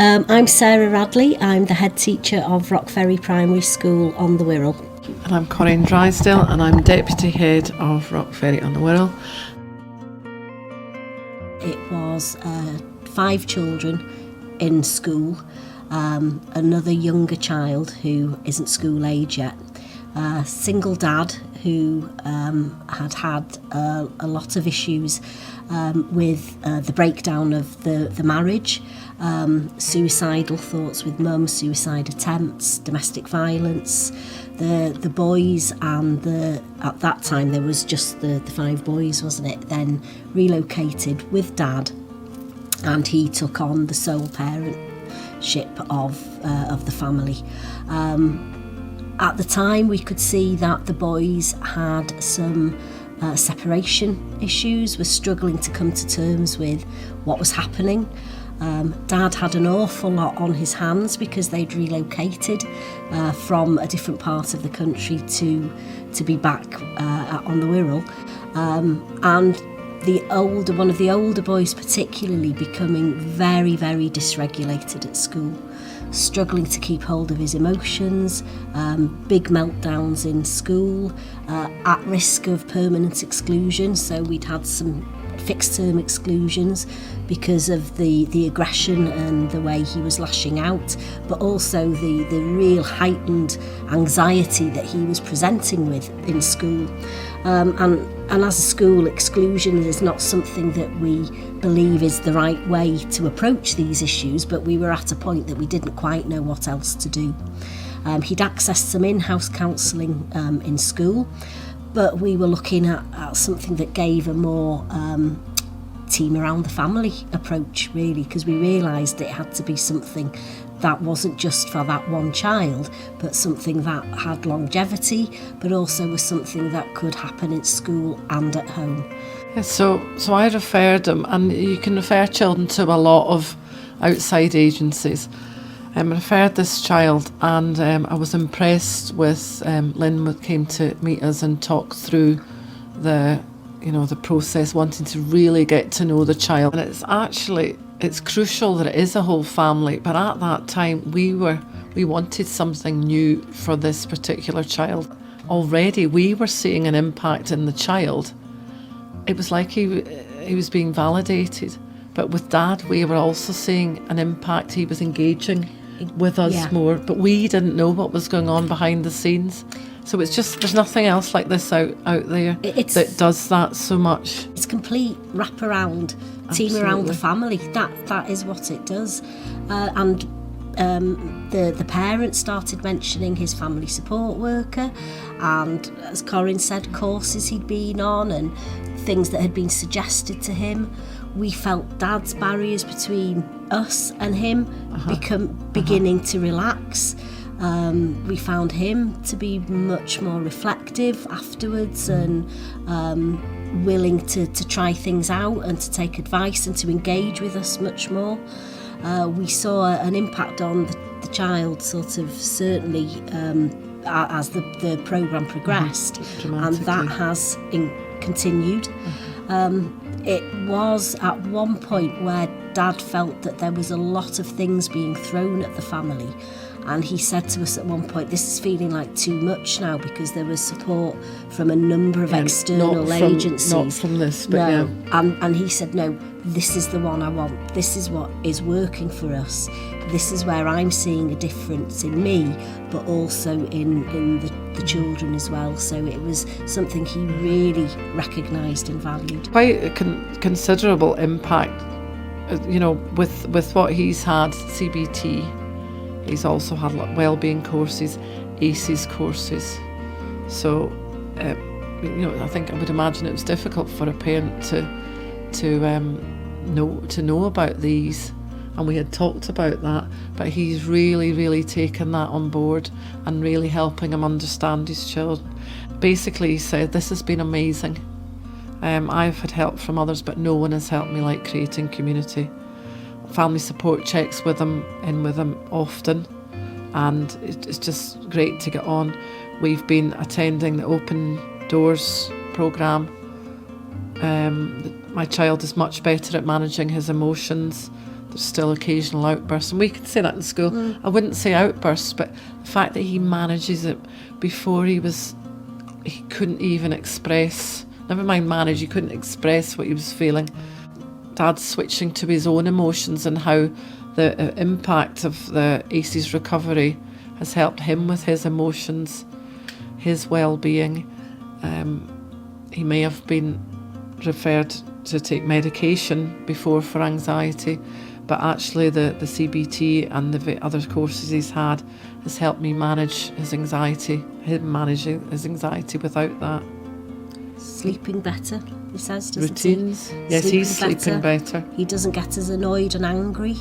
I'm Sarah Radley. I'm the head teacher of Ferry Primary School on the Wirral. And I'm Corinne Drysdale, and I'm deputy head of Ferry on the Wirral. It was 5 children in school, another younger child who isn't school age yet, a single dad who had a lot of issues with the breakdown of the marriage, suicidal thoughts with mum, suicide attempts, domestic violence. The boys and at that time there was just the 5 boys, wasn't it? Then relocated with dad, and he took on the sole parentship of the family. At the time, we could see that the boys had some separation issues, were struggling to come to terms with what was happening. Dad had an awful lot on his hands because they'd relocated from a different part of the country to be back on the Wirral. And one of the older boys particularly becoming very, very dysregulated at school, struggling to keep hold of his emotions, big meltdowns in school, at risk of permanent exclusion. So we'd had some fixed term exclusions because of the aggression and the way he was lashing out, but also the real heightened anxiety that he was presenting with in school. And as a school, exclusion is not something that we believe is the right way to approach these issues, but we were at a point that we didn't quite know what else to do. He'd accessed some in-house counselling in school, but we were looking at something that gave a more team around the family approach, really, because we realised it had to be something that wasn't just for that one child, but something that had longevity, but also was something that could happen in school and at home. Yeah, so I referred them, and you can refer children to a lot of outside agencies. I referred this child, and I was impressed with Lynn came to meet us and talk through the process, wanting to really get to know the child. And it's crucial that it is a whole family, but at that time we wanted something new for this particular child. Already we were seeing an impact in the child. It was like he was being validated, but with Dad we were also seeing an impact. He was engaging with us more, but we didn't know what was going on behind the scenes. So it's just, there's nothing else like this out there that does that so much. It's complete wraparound, team around the family. That is what it does. And the parents started mentioning his family support worker, and as Corinne said, courses he'd been on and things that had been suggested to him. We felt Dad's barriers between us and him beginning to relax. We found him to be much more reflective afterwards and willing to try things out and to take advice and to engage with us much more. We saw an impact on the child, sort of, certainly as the programme progressed, and that has continued. It was at one point where Dad felt that there was a lot of things being thrown at the family, and he said to us at one point, this is feeling like too much now, because there was support from a number of external agencies. Not from this, but no. And he said, no, this is the one I want. This is what is working for us. This is where I'm seeing a difference in me, but also in the children as well. So it was something he really recognised and valued. Quite a considerable impact, with what he's had, CBT. He's also had wellbeing courses, ACEs courses. So, I think I would imagine it was difficult for a parent to know about these, and we had talked about that. But he's really, really taken that on board and really helping him understand his children. Basically, he said, "This has been amazing. I've had help from others, but no one has helped me like creating community." Family support checks with him often, and it's just great to get on. We've been attending the Open Doors programme. My child is much better at managing his emotions there's still occasional outbursts, and we can say that in school. I wouldn't say outbursts, but the fact that he manages it. Before he couldn't even express, never mind manage, he couldn't express what he was feeling. Dad's switching to his own emotions, and how the impact of the ACE's recovery has helped him with his emotions, his well-being. He may have been referred to take medication before for anxiety, but actually the CBT and the other courses he's had has helped me manage his anxiety, him managing his anxiety without that. Sleeping better, he says, doesn't Routines. he? Yes, he's sleeping better. He doesn't get as annoyed and angry.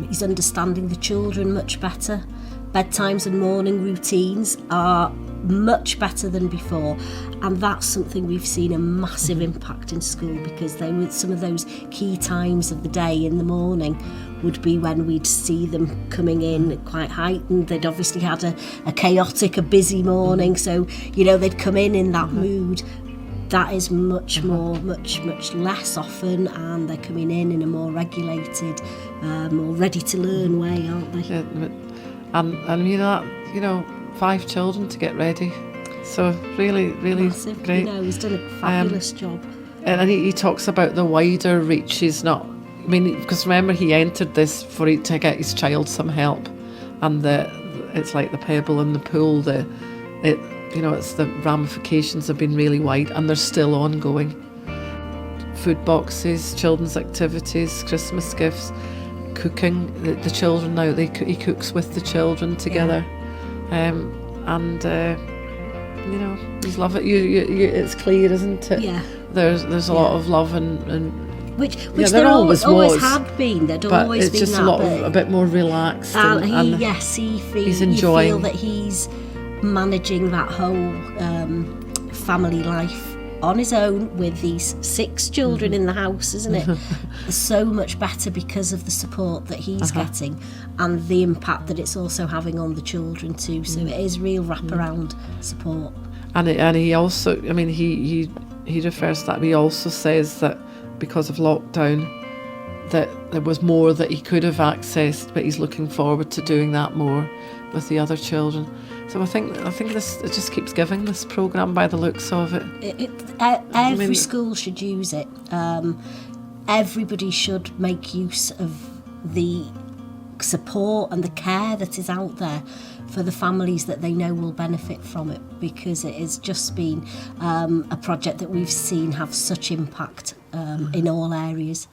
He's understanding the children much better. Bedtimes and morning routines are much better than before, and that's something we've seen a massive impact in school, because they were some of those key times of the day in the morning would be when we'd see them coming in quite heightened. They'd obviously had a chaotic, a busy morning, so they'd come in that mood. That is much less often, and they're coming in a more regulated, more ready to learn way, aren't they? Yeah, and 5 children to get ready, so really massive. great. He's done a fabulous job. And he talks about the wider reach. He's not, because remember, he entered this to get his child some help, and it's like the pebble in the pool. It's the ramifications have been really wide, and they're still ongoing. Food boxes, children's activities, Christmas gifts, cooking. The children now, he cooks with the children together, he's love it. It's clear, isn't it? Yeah. There's a lot of love and which there there always was, had been. There'd but always it's been just that, a bit more relaxed. He's enjoying. You feel that he's managing that whole family life on his own with these 6 children in the house, isn't it? So much better because of the support that he's getting, and the impact that it's also having on the children too. So it is real wraparound support. And he also, he refers to that. He also says that because of lockdown, that there was more that he could have accessed, but he's looking forward to doing that more with the other children. So I think this, it just keeps giving, this programme, by the looks of it. Every school should use it. Everybody should make use of the support and the care that is out there for the families that they know will benefit from it, because it has just been a project that we've seen have such impact in all areas.